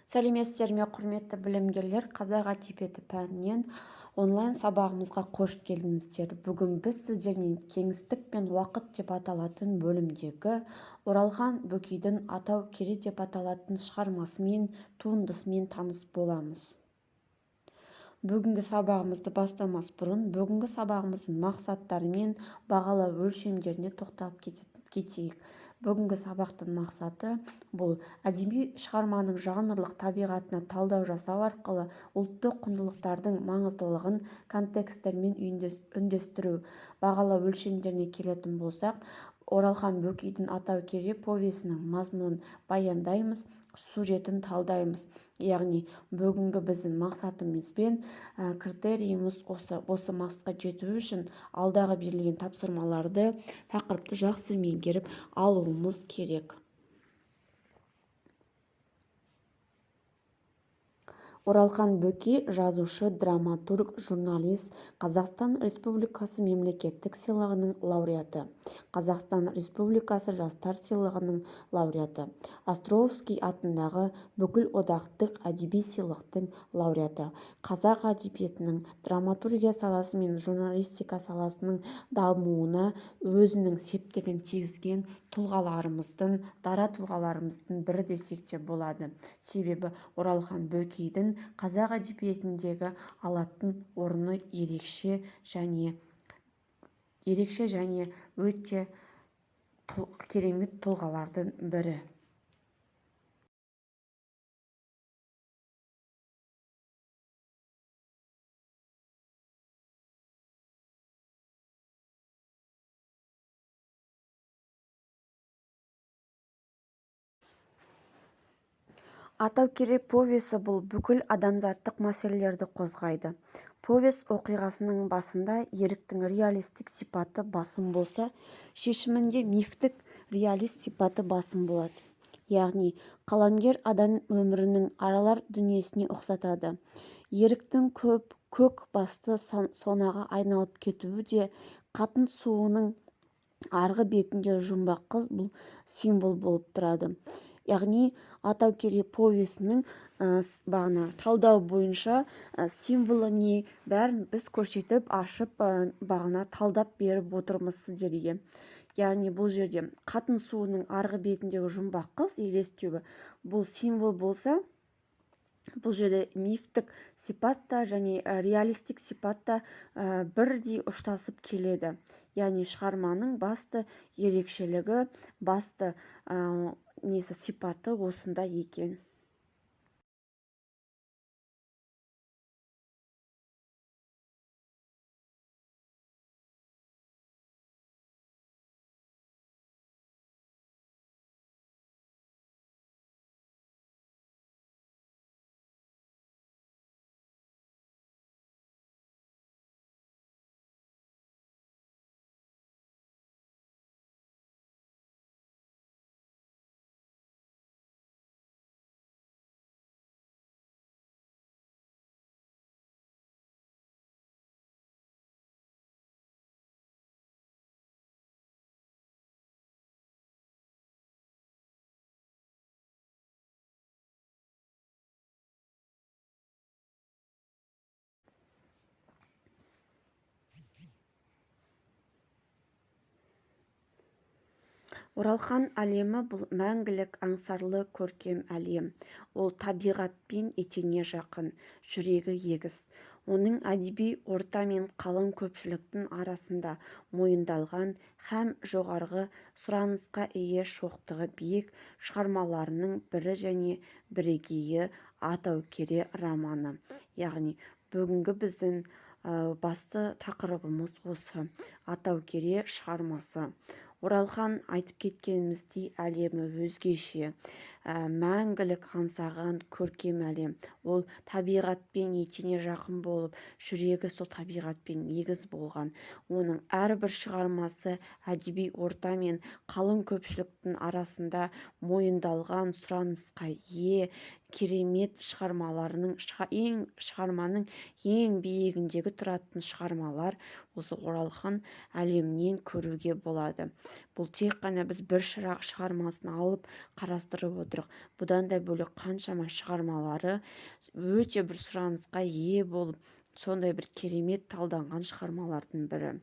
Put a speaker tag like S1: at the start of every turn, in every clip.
S1: Сәлеметсіздер ме, құрметті білімгерлер. Қазақ әдебиеті пәнінен онлайн сабағымызға қош келдіңіздер. Бүгін біз сіздермен кеңістік пен уақыт деп аталатын бөлімдегі Оралхан Бөкейдің Атау кере деп аталатын шығармасымен, туындысымен таныс боламыз. Бүгінгі сабағымызды бастамас бұрын бүгінгі сабағымыздың мақсаттары мен бағалау өлшемдеріне тоқталып кетейік. Бүгінгі сабақтың мақсаты бұл әдеби шығарманың жанрлық табиғатына талдау жасау арқылы ұлттық құндылықтардың маңыздылығын контексттермен үндестіру. Бағалау өлшемдеріне келетін болсақ, Оралхан Бөкейдің Атау кере повесінің мазмұнын баяндаймыз, сюжетін талдаймыз. Яғни бүгінгі біздің мақсатымыз бен критерийіміз осы мақсатқа жету үшін алдағы берілген тапсырмаларды, тақырыпты жақсы меңгеріп алуымыз керек. Оралхан Бөкей жазушы, драматург, журналист, Қазақстан Республикасы мемлекеттік сыйлығының лауреаты, Қазақстан Республикасы жастар сыйлығының лауреаты, Островский атындағы бүкіл одақтық әдеби сыйлықтың лауреаты, қазақ әдебиетінің драматургия саласы мен журналистика саласының дамуына өзінің септігін тигізген дара тұлғаларымыздың бірі десек те болады. Себебі Оралхан Бөкейдің қазақ әдебиетіндегі алатын орны ерекше және өте керемет тұлғалардың бірі. Атау кере повесі бұл бүкіл адамзаттық мәселелерді қозғайды. Повесть оқиғасының басында еріктің реалистік сипаты басым болса, шешімінде мифтік реалист сипаты басым болады. Яғни, қаламгер адам өмірінің аралар дүниесіне ұқсатады. Еріктің көк басты сонаға айналып кетуі де, қатын суының арғы бетінде жұмбақ қыз бұл символ болып тұрады. Яғни, Атау кере повесінің талдау бойынша символы не бәрін біз көрсетіп, ашып, талдап беріп отырмыз сіздерге. Яғни, бұл жерде қатын суының арғы бетіндегі жұмбақ қыз елестеуі бұл символ болса, бұл жерде мифтік сипатта және реалистік сипатта бірдей ұштасып келеді. Яғни, шығарманың басты ерекшелігі, басты сипаты осында екен. Оралхан әлемі бұл мәңгілік аңсарлы көркем әлем. Ол табиғатпен етене жақын, жүрегі егіз. Оның әдеби орта мен қалың көпшіліктің арасында мойындалған һәм жоғарғы сұранысқа ие шоқтығы биік шығармаларының бірі және бірегейі Атау кере романы. Яғни, бүгінгі біздің басты тақырыбымыз осы Атау кере шығармасы. Оралхан айтып кеткеніміздей әлемі өзгеше, мәңгілік аңсаған көркем әлем. Ол табиғатпен етене жақын болып, жүрегі сол табиғатпен егіз болған. Оның әрбір шығармасы әдеби орта мен қалың көпшіліктің арасында мойындалған сұранысқа ие керемет шығарманың ең биігіндегі тұратын шығармалар осы Оралхан әлемінен көруге болады. Бұл тек қана біз бір шығармасын алып қарастырып отырмыз. отырық. Бұдан да бөлек қаншама шығармалары өте бір сұранысқа ие болып, сондай бір керемет талданған шығармалардың бірі.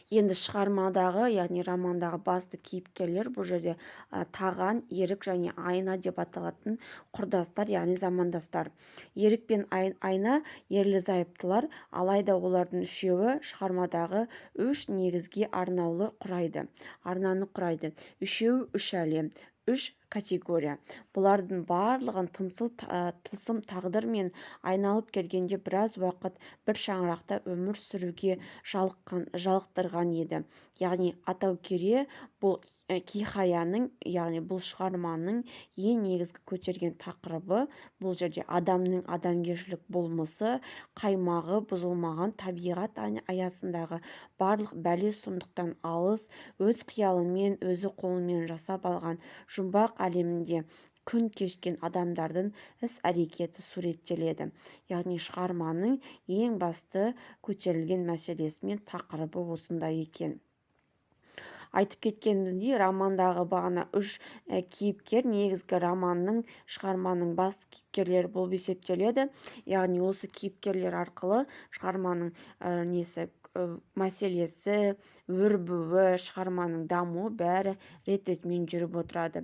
S1: Енді шығармадағы, яғни романдағы басты кейіпкерлер бұл жерде Таған, Ерік және Айна деп аталатын құрдастар, яғни замандастар. Ерік пен Айна ерлі-зайыптылар, алайда олардың үшеуі шығармадағы үш негізге арнаны құрайды. Үшеуі үш әлем, үш категория. Бұлардың барлығын тылсым тағдыр мен айналып келгенде біраз уақыт бір шаңырақта өмір сүруге жалықтырған еді. Яғни Атаукере бұл хикаяның, яғни бұл шығарманың ең негізгі көтерген тақырыбы бұл жерде адамның адамгершілік болмысы, қаймағы бұзылмаған табиғат аясындағы барлық бәле сұмдықтан алыс, өз қиялымен, өзі қолымен жасап алған жұмбақ әлемінде күн кешкен адамдардың іс-әрекеті суреттеледі. Яғни шығарманың ең басты көтерілген мәселесі мен тақырыбы осындай екен. Айтып кеткеніміздей, романдағы бағана үш кейіпкер негізгі шығарманың бас кейіпкерлері болып есептеледі. Яғни осы кейіпкерлер арқылы шығарманың мәселесі, өрбуі, шығарманың дамуы бәрі рет-ретімен жүріп отырады.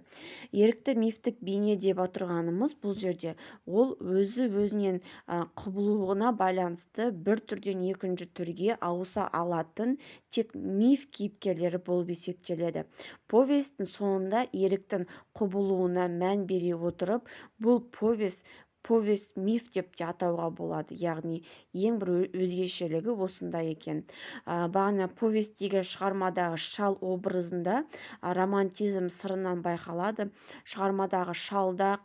S1: Ерікті мифтік бейне деп отырғанымыз бұл жерде ол өзінен құбылуына байланысты бір түрден екінші түрге ауыса алатын тек миф кейіпкерлері болып есептеледі. Повестің соңында еріктің құбылуына мән бере отырып, бұл повесть миф деп те атауға болады. Яғни ең бір өзгешелігі осындай екен. Бағана повестегі шығармадағы шал образында романтизм сырынан байқалады. Шығармадағы шалда,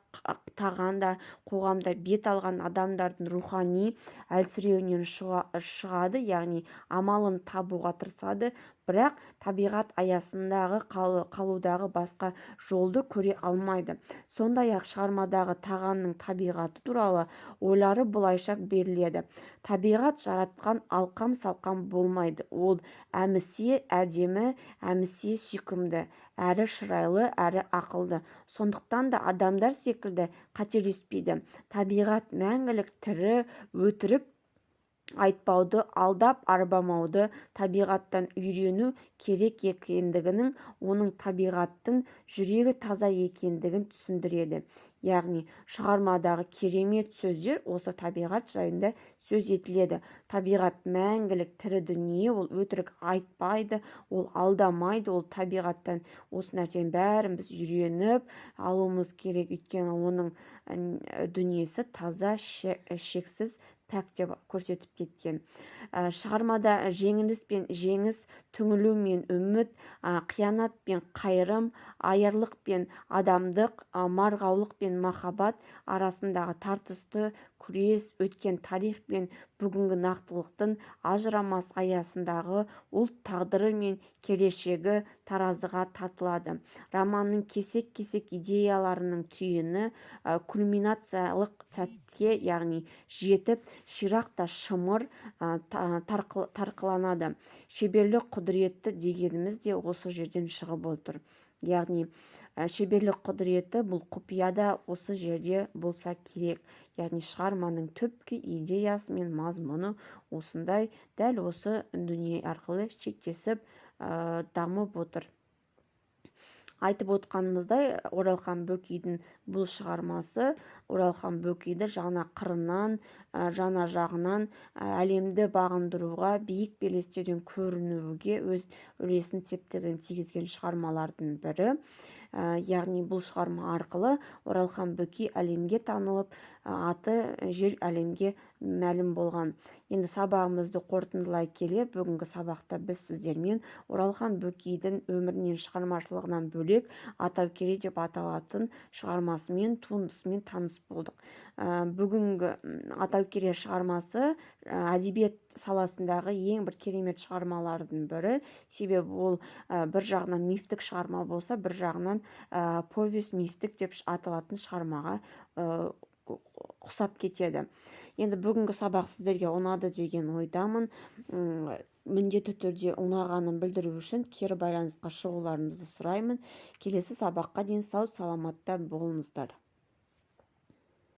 S1: Тағанда қоғамда бет алған адамдардың рухани әлсіреуінен шығады, яғни амалын табуға тырысады, бірақ табиғат аясындағы қалудағы басқа жолды көре алмайды. Сондай-ақ шығармадағы Тағанның табиғаты туралы ойлары былайша беріледі. Табиғат жаратқан алқам-салқам болмайды. Ол әмісе әдемі, әмісе сүйкімді, әрі шырайлы, әрі ақылды. Сондықтан да адамдар секілді қателеспейді. Табиғат мәңгілік тірі, өтірік айтпауды, алдап арбамауды, табиғаттан үйрену керек екендігінің, оның табиғаттың жүрегі таза екендігін түсіндіреді. Яғни шығармадағы керемет сөздер осы табиғат жайында сөз етіледі. Табиғат мәңгілік тірі дүние, ол өтірік айтпайды, ол алдамайды, ол табиғаттан осы нәрсенің бәрін біз үйреніп алуымыз керек, өйткені оның дүниесі таза, шексіз, пәк деп көрсетіп кеткен. Шығармада жеңіліс пен жеңіс, түңілу мен үміт, қиянат пен қайырым, аярлық пен адамдық, марғаулық пен махаббат арасындағы тартысты күрес, өткен тарих пен бүгінгі нақтылықтың ажырамас аясындағы ұлт тағдыры мен келешегі таразыға тартылады. Романның кесек-кесек идеяларының түйіні кульминациялық сәтке, яғни жетіп, ширақта шымыр тарқыланады. Шеберлік құдіреті дегеніміз де осы жерден шығып отыр. Яғни шеберлік құдіреті бұл құпияда осы жерде болса керек. Яғни шығарманың түпкі идеясы мен мазмұны осындай, дәл осы дүние арқылы шектесіп дамып отыр. Айтып отқанымыздай, Оралхан Бөкейдің бұл шығармасы Оралхан Бөкейді жаңа қырынан, жаңа жағынан әлемді бағындыруға, биік белестерден көрінуге өз үлесін септігін тигізген шығармалардың бірі. Яғни бұл шығарма арқылы Оралхан Бөкей әлемге танылып, аты жер әлемге мәлім болған. Енді сабағымызды қорытындылай келе, бүгінгі сабақта біз сіздермен Оралхан Бөкейдің өмірінен, шығармашылығынан бөлек Атаукере деп аталатын шығармасымен, туындысымен таныс болдық. Бүгінгі Атаукере шығармасы әдебиет саласындағы ең бір керемет шығармалардың бірі. Себебі ол бір жағынан мифтік шығарма болса, бір жағынан повесть мифтік деп аталатын шығармаға ұқсап кетеді. Енді бүгінгі сабақ сіздерге ұнады деген ойдамын. Міндетті түрде ұнағанын білдіру үшін кері байланысқа шығуларыңызды сұраймын. Келесі сабаққа дейін сау саламатта болыңыздар.